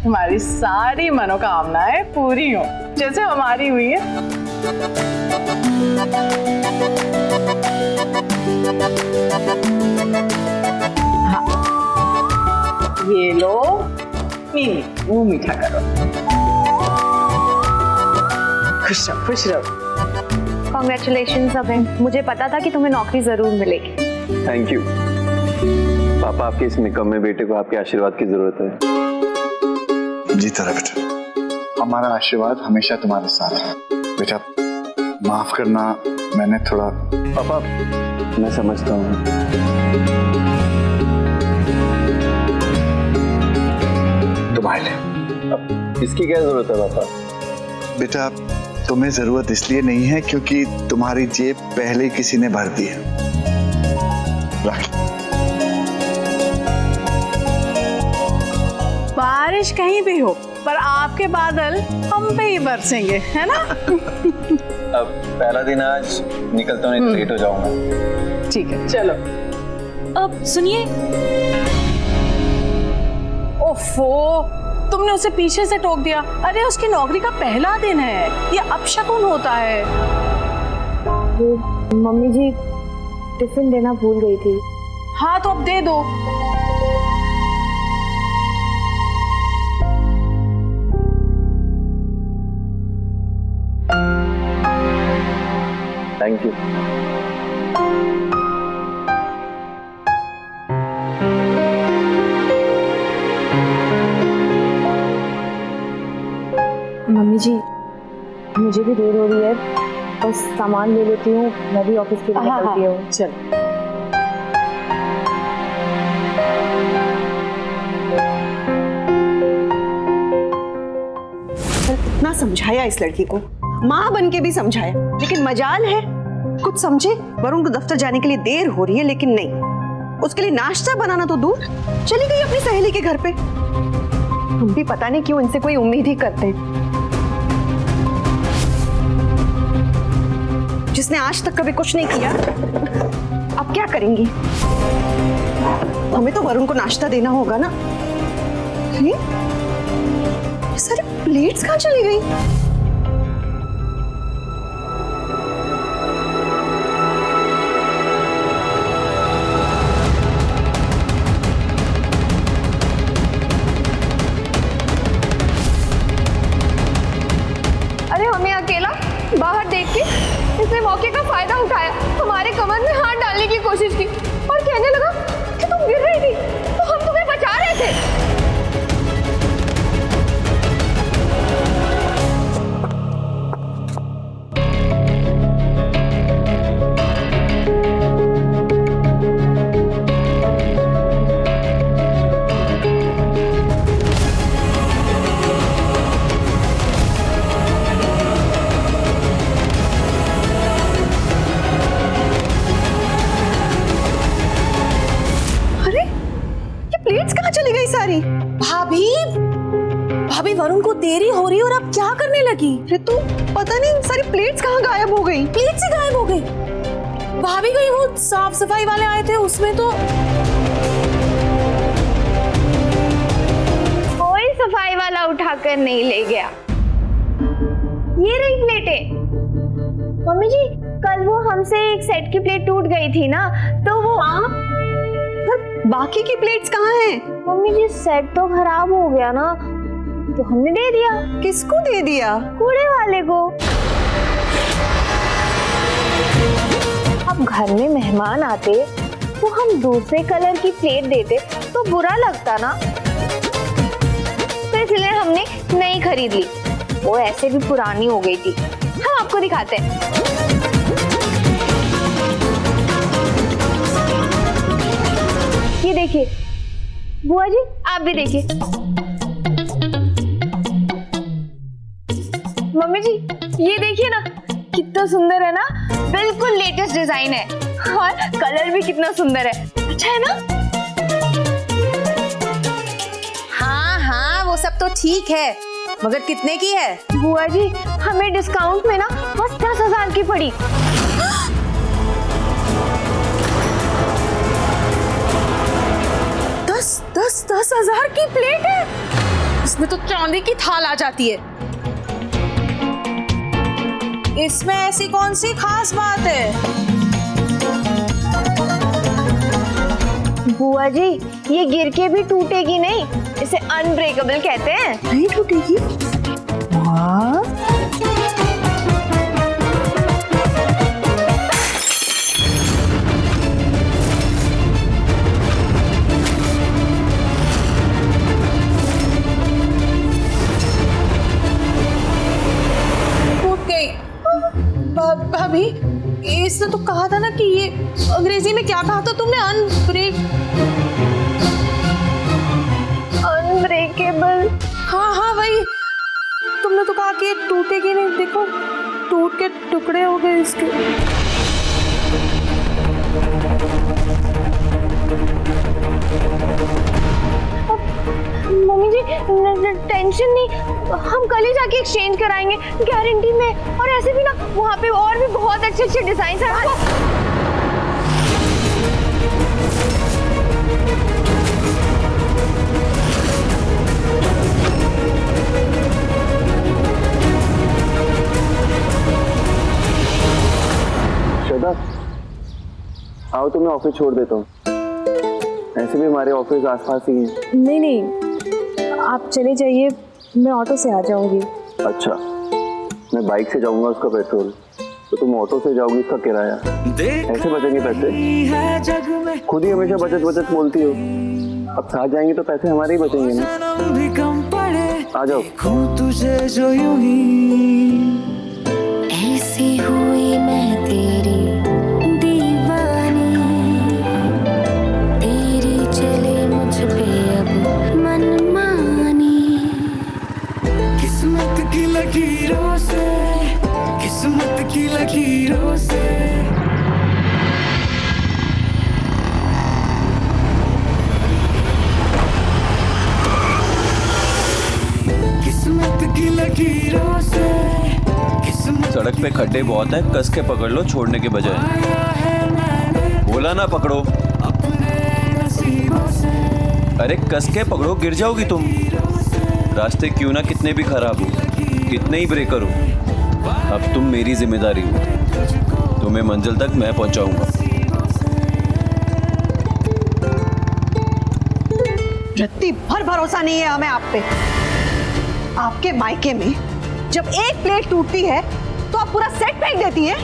तुम्हारी सारी मनोकामनाएं पूरी हो जैसे हमारी हुई है। हाँ, ये लो मीनी, मुंह मीठा करो। खुश रहो, खुश रहो। Congratulations अभय, मुझे पता था कि तुम्हें नौकरी जरूर मिलेगी। थैंक यू पापा, आपके इस निकम्मे बेटे को आपके आशीर्वाद की जरूरत है। जी तरह बेटा, हमारा आशीर्वाद हमेशा तुम्हारे साथ है। बेटा माफ करना, मैंने थोड़ा। पापा मैं समझता हूँ। तुम्हारे लिए। अब इसकी क्या जरूरत है पापा? बेटा तुम्हें जरूरत इसलिए नहीं है क्योंकि तुम्हारी जेब पहले किसी ने भर दी है। रख। बारिश कहीं भी हो पर आपके बादल हम पे ही बरसेंगे, है ना? अब पहला दिन आज, निकलता हूँ नहीं तो लेट हो जाऊंगा। ठीक है चलो। अब सुनिए। ओफो, तुमने उसे पीछे से टोक दिया। अरे उसकी नौकरी का पहला दिन है, ये अपशकुन होता है। मम्मी जी टिफिन देना भूल गई थी। हाँ तो अब दे दो। Thank you. मम्मी जी मुझे भी देर हो रही है, बस सामान ले लेती हूँ, मैं भी ऑफिस के लिए निकलती हूँ। चल। इतना समझाया इस लड़की को, माँ बन के भी समझाया, लेकिन मजाल है कुछ समझे। वरुण को दफ्तर जाने के लिए देर हो रही है, लेकिन नहीं, उसके लिए नाश्ता बनाना तो दूर, चली गई अपनी सहेली के घर पे। हम भी पता नहीं क्यों इनसे कोई उम्मीद ही करते हैं। जिसने आज तक कभी कुछ नहीं किया, अब क्या करेंगी? हमें तो वरुण को नाश्ता देना होगा ना। ये सारे प्लेट्स कहाँ चली गई? अरे हमें अकेला बाहर देख के इसने मौके का फायदा उठाया, हमारे कमर में हाथ डालने की कोशिश की और कहने लगा कि तुम गिर रही थी तो हम तुम्हें बचा रहे थे। प्लेट्स कहाँ चली गई सारी? भाभी, भाभी वरुण को देरी हो रही है और अब क्या करने लगी? ऋतु पता नहीं सारी प्लेट्स कहाँ गायब हो गई। प्लेट्स ही गायब हो गई। भाभी कहीं वो साफ सफाई वाले आए थे, उसमें तो कोई सफाई वाला उठाकर नहीं ले गया। ये रही प्लेटें। मम्मी जी कल वो हमसे एक सेट की प्लेट टूट गई थी ना, तो वो बाकी की प्लेट्स कहाँ हैं? मम्मी जी सेट तो खराब हो गया ना, तो हमने दे दिया। किसको दे दिया? कूड़े वाले को। अब घर में मेहमान आते तो हम दूसरे कलर की प्लेट देते तो बुरा लगता ना, तो इसलिए हमने नई खरीद ली। वो ऐसे भी पुरानी हो गई थी। हम आपको दिखाते हैं। ये देखिए बुआ जी, आप भी देखिए। मम्मी जी ये देखिए ना, कितना सुंदर है ना, बिल्कुल लेटेस्ट डिजाइन है और कलर भी कितना सुंदर है। अच्छा है ना? हाँ हाँ वो सब तो ठीक है, मगर कितने की है? बुआ जी हमें डिस्काउंट में ना बस 10,000 की पड़ी। 10,000 की प्लेट है? इसमें तो चांदी की थाल आ जाती है। इसमें ऐसी कौन सी खास बात है? बुआ जी, ये गिर के भी टूटेगी नहीं, इसे अनब्रेकेबल कहते हैं। नहीं टूटेगी। टूट गई। भाभी, इसने तो कहा था ना कि ये, अंग्रेजी में क्या कहा था तुमने? अनब्रेकेबल। हाँ हाँ वही, तुमने तो कहा कि ये टूटेगी नहीं। देखो टूट के टुकड़े हो गए इसके। मम्मी जी टेंशन नहीं, हम कल ही जाके एक्सचेंज कराएंगे, गारंटी में। और ऐसे भी ना वहाँ पे और भी बहुत अच्छे अच्छे डिजाइन हैं। श्रद्धा, आओ तो मैं ऑफिस छोड़ देता हूँ, ऐसे भी हमारे ऑफिस आसपास ही है। नहीं नहीं, आप चले जाइए, मैं ऑटो से आ जाऊंगी। अच्छा, मैं बाइक से जाऊंगा, उसका पेट्रोल, तो तुम ऑटो से जाओगी, उसका किराया, ऐसे बचेंगे पैसे। खुद ही हमेशा बचत बचत बोलती हो, अब साथ जाएंगे तो पैसे हमारे ही बचेंगे ना। आ जाओ। तुझे जो यूं ही ऐसी हुई मैं तेरी दीवानी, तेरी चले मुझ पे अब मनमानी। किस्मत की लकीरों से, किस्मत की लकीरों से। किस्मत की लकीरों से, सड़क पे खड्डे बहुत है, कस के पकड़ लो छोड़ने के बजाय। बोला ना पकड़ो। अरे कस के पकड़ो, गिर जाओगी तुम। रास्ते क्यों ना कितने भी खराब हो, कितने ही ब्रेकर हो, अब तुम मेरी जिम्मेदारी हो, तुम्हें मंजिल तक मैं पहुंचाऊंगा। रत्ती भर भरोसा नहीं है हमें आप पे। आपके मायके में जब एक प्लेट टूटती है तो आप पूरा सेट फेंक देती है।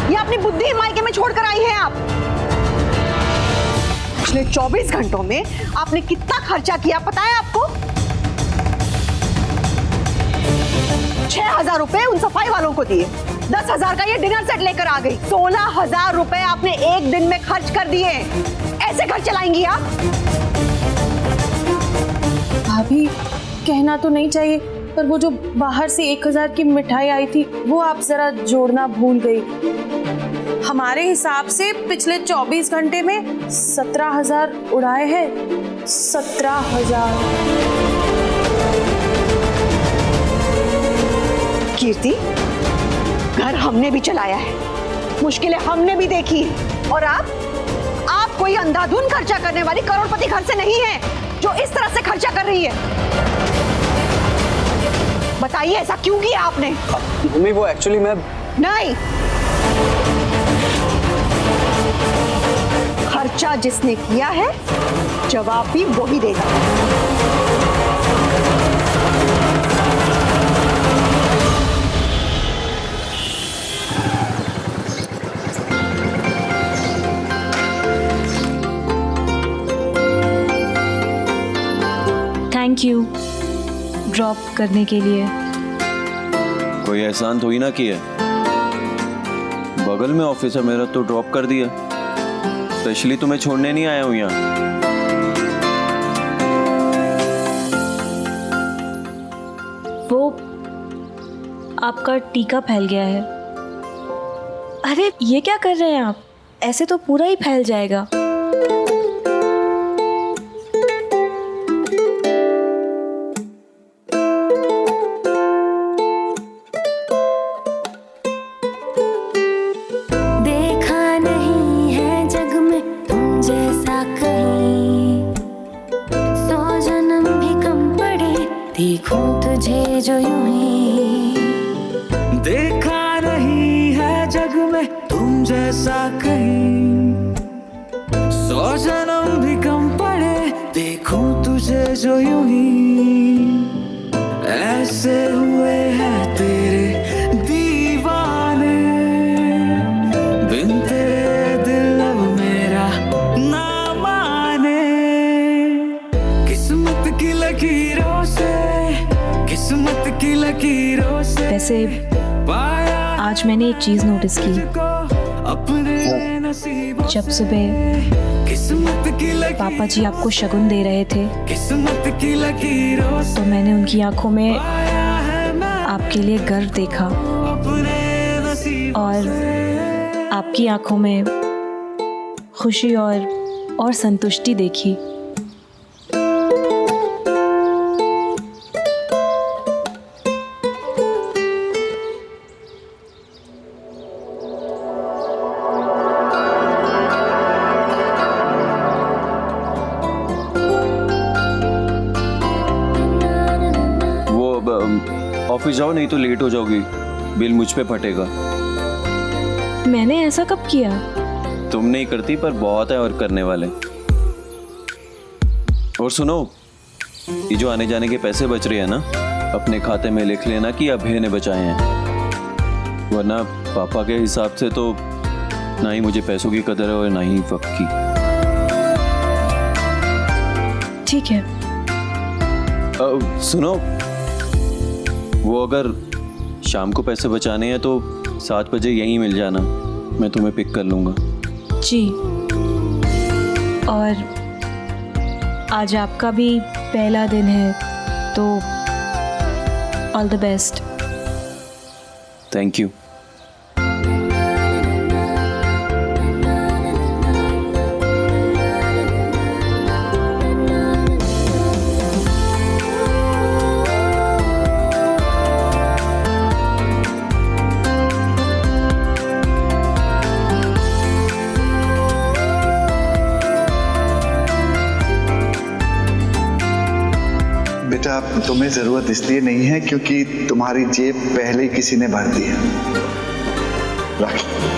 ये अपनी बुद्धि मायके में छोड़कर आई है आप। पिछले 24 घंटों में आपने कितना खर्चा किया पता है आपको? 6,000 रुपए उन सफाई वालों को दिए, 10,000 का ये डिनर सेट लेकर आ गई, 16,000 रुपए आपने एक दिन में खर्च कर दिए। ऐसे घर चलाएंगी आप? भाभी, कहना तो नहीं चाहिए, पर वो जो बाहर से 1,000 की मिठाई आई थी, वो आप जरा जोड़ना भूल गई। हमारे हिसाब से पिछले 24 घंटे में 17,000 उड़ाए हैं। 17,000। कीर्ति, घर हमने भी चलाया है, मुश्किलें हमने भी देखी, और आप कोई अंधाधुन खर्चा करने वाली करोड़पति घर से नहीं है जो इस तरह से खर्चा कर रही है। बताइए ऐसा क्यों किया आपने? मम्मी वो एक्चुअली मैं नहीं, खर्चा जिसने किया है जवाब भी वही देगा। थैंक यू ड्रॉप करने के लिए। कोई एहसान थोड़ी ना किया, बगल में ऑफिस है मेरा तो ड्रॉप कर दिया। स्पेशली तुम्हें छोड़ने नहीं आया हूं यहाँ। वो आपका टीका फैल गया है। अरे ये क्या कर रहे हैं आप? ऐसे तो पूरा ही फैल जाएगा। देखा नहीं है जग में तुम जैसा कहीं, जो यूं ही देखा नहीं है जग में तुम जैसा कहीं, 100 जन्म भी कम पड़े देखूं तुझे जो यूं ही, ऐसे हुए हैं तेरे दीवाने, बिन तेरे दिल अब मेरा ना माने, किस्मत की लकीरों से, किस्मत की लकीरों से वैसे पाया आज मैंने एक चीज़ नोटिस की। अपने नसीबों जब सुबह किस्मत की पापा जी आपको शगुन दे रहे थे किस्मत की लकीरों से तो मैंने उनकी आंखों में पाया है मैं आपके लिए गर्व देखा अपने नसीब और आपकी आंखों में खुशी और संतुष्टि देखी। ऑफिस जाओ नहीं तो लेट हो जाओगी, बिल मुझ पे फटेगा। मैंने ऐसा कब किया? तुम नहीं करती पर बहुत है और करने वाले। और सुनो, ये जो आने जाने के पैसे बच रहे हैं ना, अपने खाते में लिख लेना कि अभय ने बचाए हैं, वरना पापा के हिसाब से तो ना ही मुझे पैसों की कदर है और ना ही वक्त की। ठीक है। सुनो, वो अगर शाम को पैसे बचाने हैं तो 7 बजे यहीं मिल जाना, मैं तुम्हें पिक कर लूँगा। जी। और आज आपका भी पहला दिन है तो all the best. Thank you. बेटा तुम्हें जरूरत इसलिए नहीं है क्योंकि तुम्हारी जेब पहले ही किसी ने भर दी है। राखी